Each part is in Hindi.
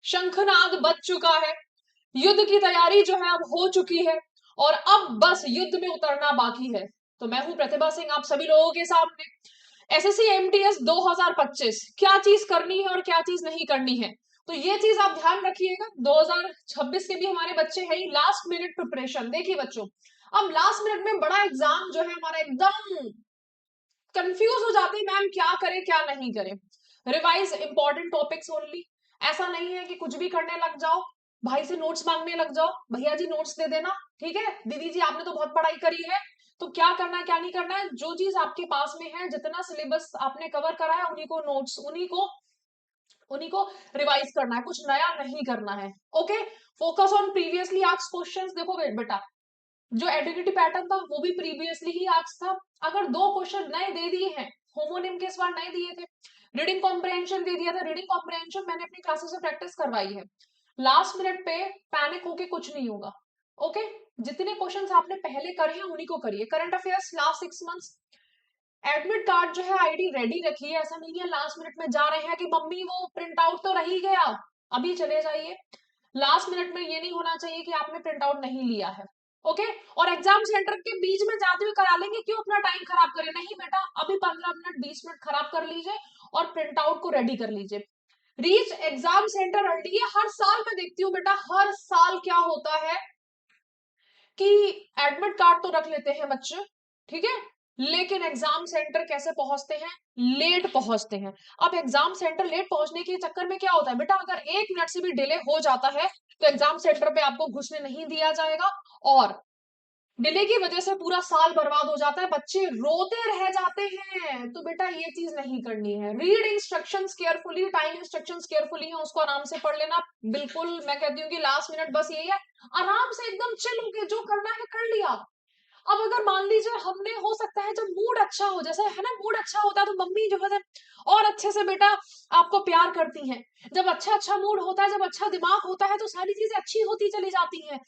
शंखनाद बज चुका है, युद्ध की तैयारी जो है अब हो चुकी है और अब बस युद्ध में उतरना बाकी है। तो मैं हूं प्रतिभा सिंह, आप सभी लोगों के सामने एसएससी एमटीएस 2025 क्या चीज करनी है और क्या चीज नहीं करनी है। तो ये चीज आप ध्यान रखिएगा। 2026 के भी हमारे बच्चे हैं ही, लास्ट मिनट प्रिपरेशन। देखिए बच्चों, अब लास्ट मिनट में बड़ा एग्जाम जो है हमारा एकदम कंफ्यूज हो जाते हैं, मैम क्या करें क्या नहीं करें। Revise important topics only. ऐसा नहीं है कि कुछ भी करने लग जाओ, भाई से नोट्स मांगने लग जाओ, भैया जी नोट्स दे देना, ठीक है दीदी जी आपने तो बहुत पढ़ाई करी है। तो क्या करना है क्या नहीं करना है, जो चीज आपके पास में है, जितना सिलेबस आपने कवर करा है उन्हीं को नोट्स, उन्हीं को रिवाइज करना है, कुछ नया नहीं करना है। Okay, focus on previously asked questions. देखो बेटा, जो एडिटिविटी पैटर्न था वो भी प्रीवियसली ही आस्क था। अगर दो क्वेश्चन नए दे दिए हैं, होमोनिम के सवाल नए दिए थे, रीडिंग कॉम्प्रहेंशन दे दिया था, रीडिंग कॉम्प्रहेंशन मैंने अपनी क्लासेस में प्रैक्टिस करवाई है। लास्ट मिनट पे पैनिक होके कुछ नहीं होगा। ओके, जितने क्वेश्चंस आपने पहले करे हैं उन्हीं को करिए। Current affairs last 6 months, admit card जो है आईडी रेडी रखिए। ऐसा नहीं है लास्ट मिनट में जा रहे हैं कि मम्मी वो प्रिंट आउट तो रह ही गया, अभी चले जाइए। लास्ट मिनट में ये नहीं होना चाहिए कि आपने प्रिंट आउट नहीं लिया है। ओके, और एग्जाम सेंटर के बीच में जाते हुए करा लेंगे, क्यों अपना टाइम खराब करें। नहीं बेटा, अभी 15 मिनट 20 मिनट खराब कर लीजिए और प्रिंट आउट को रेडी कर लीजिए। Reach exam centre early. हर साल मैं देखती हूँ बेटा, हर साल क्या होता है कि एडमिट कार्ड तो रख लेते हैं बच्चे, ठीक है, लेकिन एग्जाम सेंटर कैसे पहुंचते हैं, लेट पहुंचते हैं। अब एग्जाम सेंटर लेट पहुंचने के चक्कर में क्या होता है बेटा, अगर 1 मिनट से भी डिले हो जाता है तो एग्जाम सेंटर पे आपको घुसने नहीं दिया जाएगा और डिले की वजह से पूरा साल बर्बाद हो जाता है, बच्चे रोते रह जाते हैं। तो बेटा ये चीज नहीं करनी है। Read instructions carefully, time instructions carefully है उसको आराम से पढ़ लेना। बिल्कुल मैं कहती हूँ कि लास्ट मिनट बस यही है, आराम से एकदम चिल होके जो करना है कर लिया। अब अगर मान लीजिए हमने, हो सकता है जब मूड अच्छा हो, जैसे है ना मूड अच्छा होता है तो मम्मी जो है और अच्छे से बेटा आपको प्यार करती हैं। जब अच्छा अच्छा मूड होता है, जब अच्छा दिमाग होता है तो सारी चीजें अच्छी होती चली जाती हैं।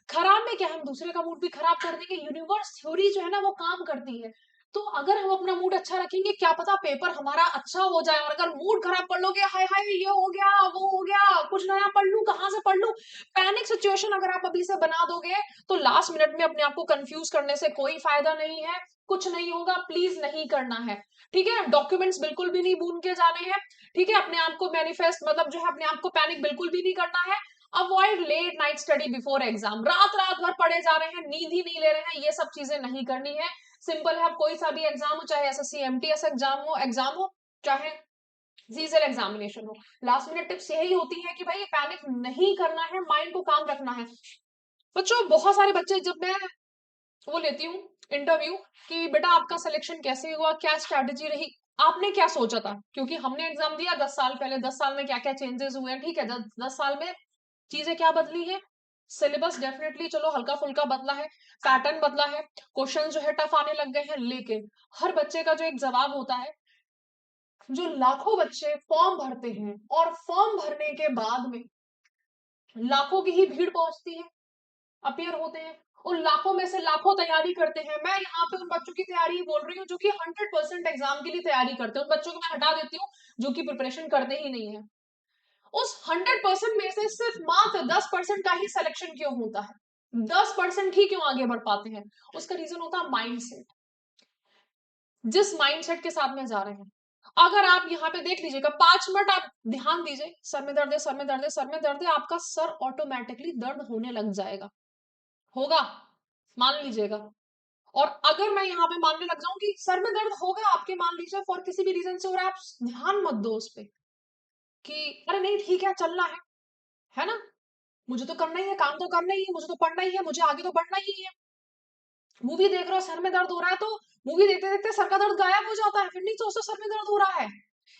खराब में क्या, हम दूसरे का मूड भी खराब कर देंगे। यूनिवर्स थ्योरी जो है ना वो काम करती है। तो अगर हम अपना मूड अच्छा रखेंगे, क्या पता पेपर हमारा अच्छा हो जाए। और अगर मूड खराब कर लोगे, हाय हाय ये हो गया वो हो गया, कुछ नया पढ़ लूं कहां से पढ़ लूं, पैनिक सिचुएशन अगर आप अभी से बना दोगे तो लास्ट मिनट में अपने आप को कंफ्यूज करने से कोई फायदा नहीं है, कुछ नहीं होगा। प्लीज नहीं करना है, ठीक है। डॉक्यूमेंट्स बिल्कुल भी नहीं भूल के जाने हैं, ठीक है। अपने आप को मैनिफेस्ट मतलब जो है अपने आप को पैनिक बिल्कुल भी नहीं करना है। Avoid late night study before exam. रात रात भर पढ़े जा रहे हैं, नींद ही नहीं ले रहे हैं, ये सब चीजें नहीं करनी है। सिंपल है, अब कोई सा भी एग्जाम हो, चाहे एसएससी एमटीएस एग्जाम हो, चाहे सीजल एग्जामिनेशन हो, लास्ट मिनट टिप्स यही होती है कि भाई पैनिक नहीं करना है, माइंड को काम रखना है। बच्चों बहुत सारे बच्चे, जब मैं वो लेती हूँ इंटरव्यू कि बेटा आपका सिलेक्शन कैसे हुआ, क्या स्ट्रैटेजी रही, आपने क्या सोचा था, क्योंकि हमने एग्जाम दिया 10 साल पहले, 10 साल में क्या क्या चेंजेस हुए हैं, ठीक है, 10 साल में चीजें क्या बदली है। सिलेबस डेफिनेटली चलो हल्का फुल्का बदला है, पैटर्न बदला है, क्वेश्चन जो है टफ आने लग गए हैं, लेकिन हर बच्चे का जो एक जवाब होता है। जो लाखों बच्चे फॉर्म भरते हैं और फॉर्म भरने के बाद में लाखों की ही भीड़ पहुंचती है, अपियर होते हैं, उन लाखों में से लाखों तैयारी करते हैं। मैं यहाँ पे उन बच्चों की तैयारी ही बोल रही हूँ जो कि 100% एग्जाम के लिए तैयारी करते हैं। उन बच्चों को मैं हटा देती हूँ जो कि प्रिपरेशन करते ही नहीं है। उस 100% में से सिर्फ मात्र 10% का ही सिलेक्शन क्यों होता है, 10% ही क्यों आगे बढ़ पाते हैं, उसका रीजन होता है माइंडसेट। जिस माइंडसेट के साथ में जा रहे हैं, अगर आप यहाँ पे देख लीजिएगा 5 मिनट आप ध्यान दीजिए, सर में दर्द है सर में दर्द है सर में दर्द है, आपका सर ऑटोमेटिकली दर्द होने लग जाएगा, होगा, मान लीजिएगा। और अगर मैं यहाँ पे मानने लग जाऊं कि सर में दर्द होगा आपके, मान लीजिए फॉर किसी भी रीजन से हो रहा है, आप ध्यान मत दो उस पे कि अरे नहीं ठीक है चलना है ना, मुझे तो करना ही है, काम तो करना ही है, मुझे तो पढ़ना ही है, मुझे आगे तो बढ़ना ही है। मूवी देख रहे हो सर में दर्द हो रहा है तो मूवी देखते देखते सर का दर्द गायब हो जाता है, फिर नहीं सोचते सर में दर्द हो रहा है।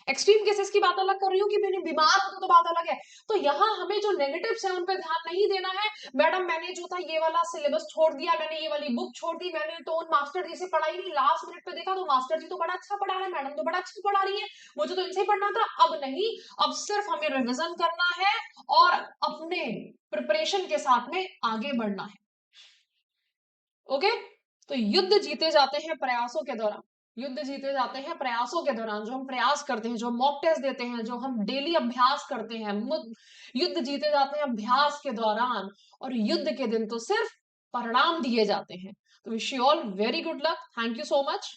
एक्सट्रीम केसेस की बात अलग कर रही हूँ कि मैंने बीमार होता तो बात अलग है। तो यहाँ हमें जो नेगेटिव्स है उन पे ध्यान नहीं देना है। मैडम मैंने जो था ये वाला सिलेबस छोड़ दिया, मैंने ये वाली बुक छोड़ दी, मैंने तो उन मास्टर जी से पढ़ाई नहीं, लास्ट मिनट पे देखा तो मास्टर जी तो बड़ा अच्छा पढ़ा रहे, मैडम तो बड़ा अच्छा पढ़ा रही है, मुझे तो इनसे ही पढ़ना था। अब नहीं, अब सिर्फ हमें रिविजन करना है और अपने प्रिपरेशन के साथ में आगे बढ़ना है। ओके, तो युद्ध जीते जाते हैं प्रयासों के दौरान। युद्ध जीते जाते हैं प्रयासों के दौरान, जो हम प्रयास करते हैं, जो मॉक टेस्ट देते हैं, जो हम डेली अभ्यास करते हैं, युद्ध जीते जाते हैं अभ्यास के दौरान, और युद्ध के दिन तो सिर्फ परिणाम दिए जाते हैं। तो wish you all very good luck, thank you so much.